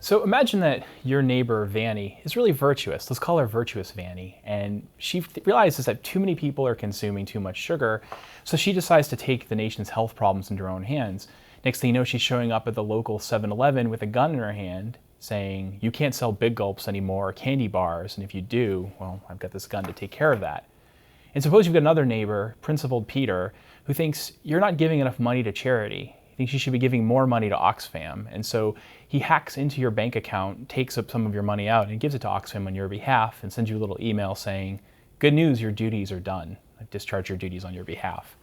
So imagine that your neighbor, Vanny, is really virtuous. Let's call her Virtuous Vanny. And she realizes that too many people are consuming too much sugar, so she decides to take the nation's health problems into her own hands. Next thing you know, she's showing up at the local 7-Eleven with a gun in her hand, saying, you can't sell Big Gulps anymore or candy bars, and if you do, well, I've got this gun to take care of that. And suppose you've got another neighbor, Principled Peter, who thinks you're not giving enough money to charity. He thinks you should be giving more money to Oxfam. And so he hacks into your bank account, takes up some of your money out, and gives it to Oxfam on your behalf and sends you a little email saying, good news, your duties are done. I've discharged your duties on your behalf.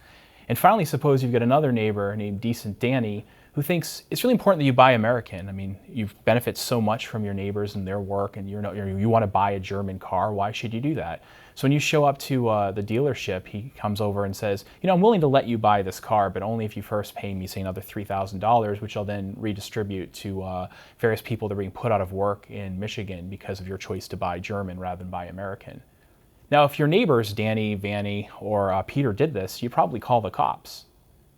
And finally, suppose you've got another neighbor named Decent Danny who thinks it's really important that you buy American. I mean, you benefit so much from your neighbors and their work, and you want to buy a German car. Why should you do that? So when you show up to the dealership, he comes over and says, I'm willing to let you buy this car, but only if you first pay me, say, another $3,000, which I'll then redistribute to various people that are being put out of work in Michigan because of your choice to buy German rather than buy American. Now, if your neighbors, Danny, Vanny, or Peter did this, you'd probably call the cops,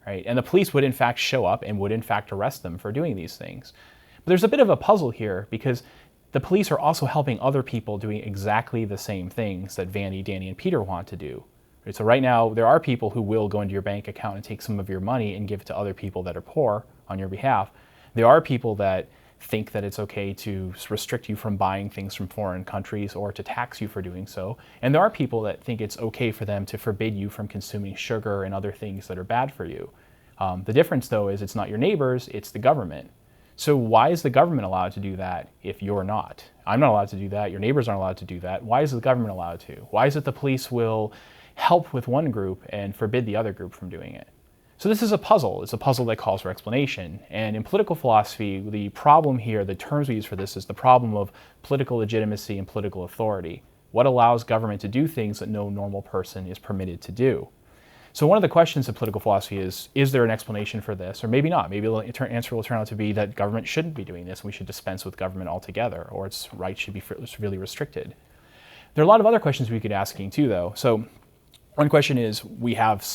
right? And the police would in fact show up and would in fact arrest them for doing these things. But there's a bit of a puzzle here because the police are also helping other people doing exactly the same things that Vanny, Danny, and Peter want to do. Right? So right now, there are people who will go into your bank account and take some of your money and give it to other people that are poor on your behalf. There are people that think that it's okay to restrict you from buying things from foreign countries or to tax you for doing so. And there are people that think it's okay for them to forbid you from consuming sugar and other things that are bad for you. The difference, though, is it's not your neighbors, it's the government. So why is the government allowed to do that if you're not? I'm not allowed to do that. Your neighbors aren't allowed to do that. Why is the government allowed to? Why is it the police will help with one group and forbid the other group from doing it? So this is a puzzle. It's a puzzle that calls for explanation. And in political philosophy, the problem here, the terms we use for this, is the problem of political legitimacy and political authority. What allows government to do things that no normal person is permitted to do? So one of the questions of political philosophy is there an explanation for this? Or maybe not. Maybe the answer will turn out to be that government shouldn't be doing this and we should dispense with government altogether, or its rights should be really restricted. There are a lot of other questions we could be asking too, though. So one question is, we have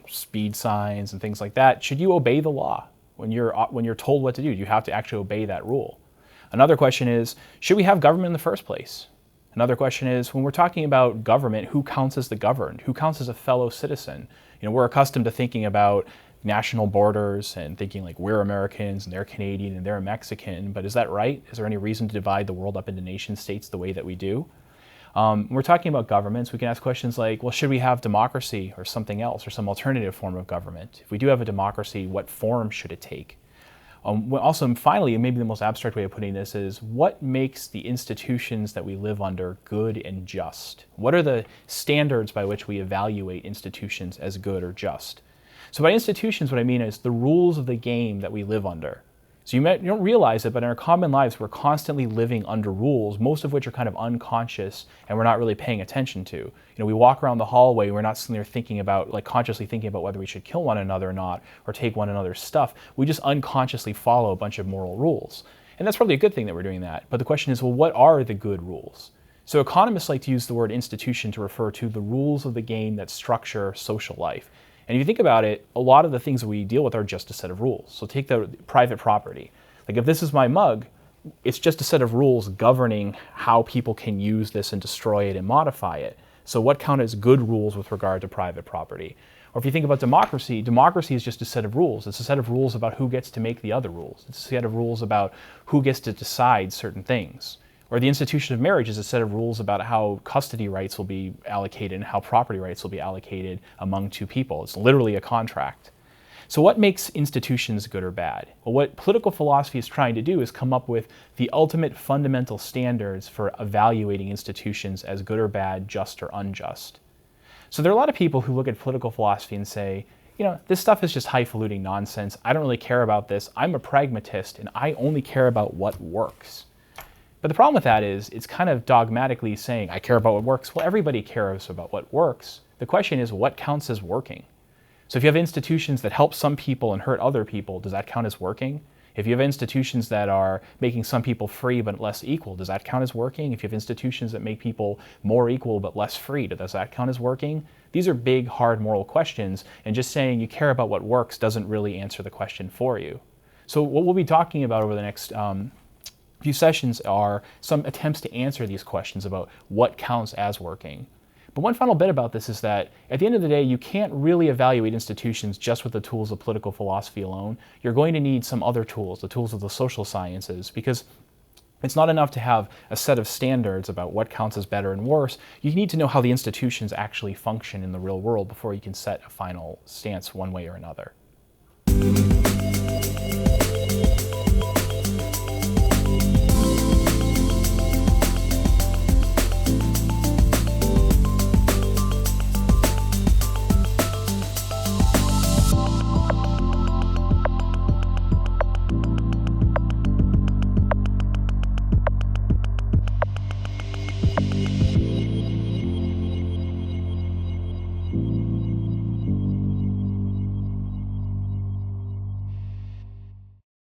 speed signs and things like that. Should you obey the law when you're told what to do? Do you have to actually obey that rule? Another question is, should we have government in the first place? Another question is, when we're talking about government, who counts as the governed? Who counts as a fellow citizen? We're accustomed to thinking about national borders and thinking like we're Americans and they're Canadian and they're Mexican, but is that right? Is there any reason to divide the world up into nation states the way that we do? When we're talking about governments, we can ask questions like, well, should we have democracy or something else or some alternative form of government? If we do have a democracy, what form should it take? Also, finally, and maybe the most abstract way of putting this is, what makes the institutions that we live under good and just? What are the standards by which we evaluate institutions as good or just? So by institutions, what I mean is the rules of the game that we live under. So you don't realize it, but in our common lives, we're constantly living under rules, most of which are kind of unconscious and we're not really paying attention to. We walk around the hallway, we're not sitting there thinking about, consciously thinking about whether we should kill one another or not, or take one another's stuff. We just unconsciously follow a bunch of moral rules. And that's probably a good thing that we're doing that. But the question is, well, what are the good rules? So economists like to use the word institution to refer to the rules of the game that structure social life. And if you think about it, a lot of the things that we deal with are just a set of rules. So take the private property. Like if this is my mug, it's just a set of rules governing how people can use this and destroy it and modify it. So what count as good rules with regard to private property? Or if you think about democracy, democracy is just a set of rules. It's a set of rules about who gets to make the other rules. It's a set of rules about who gets to decide certain things. Or the institution of marriage is a set of rules about how custody rights will be allocated and how property rights will be allocated among two people. It's literally a contract. So what makes institutions good or bad? Well, what political philosophy is trying to do is come up with the ultimate fundamental standards for evaluating institutions as good or bad, just or unjust. So there are a lot of people who look at political philosophy and say, this stuff is just highfalutin nonsense. I don't really care about this. I'm a pragmatist and I only care about what works. But the problem with that is it's kind of dogmatically saying, I care about what works. Well, everybody cares about what works. The question is, what counts as working? So if you have institutions that help some people and hurt other people, does that count as working? If you have institutions that are making some people free but less equal, does that count as working? If you have institutions that make people more equal but less free, does that count as working? These are big, hard moral questions, and just saying you care about what works doesn't really answer the question for you. So what we'll be talking about over the next A few sessions are some attempts to answer these questions about what counts as working. But one final bit about this is that at the end of the day, you can't really evaluate institutions just with the tools of political philosophy alone. You're going to need some other tools, the tools of the social sciences, because it's not enough to have a set of standards about what counts as better and worse. You need to know how the institutions actually function in the real world before you can set a final stance one way or another.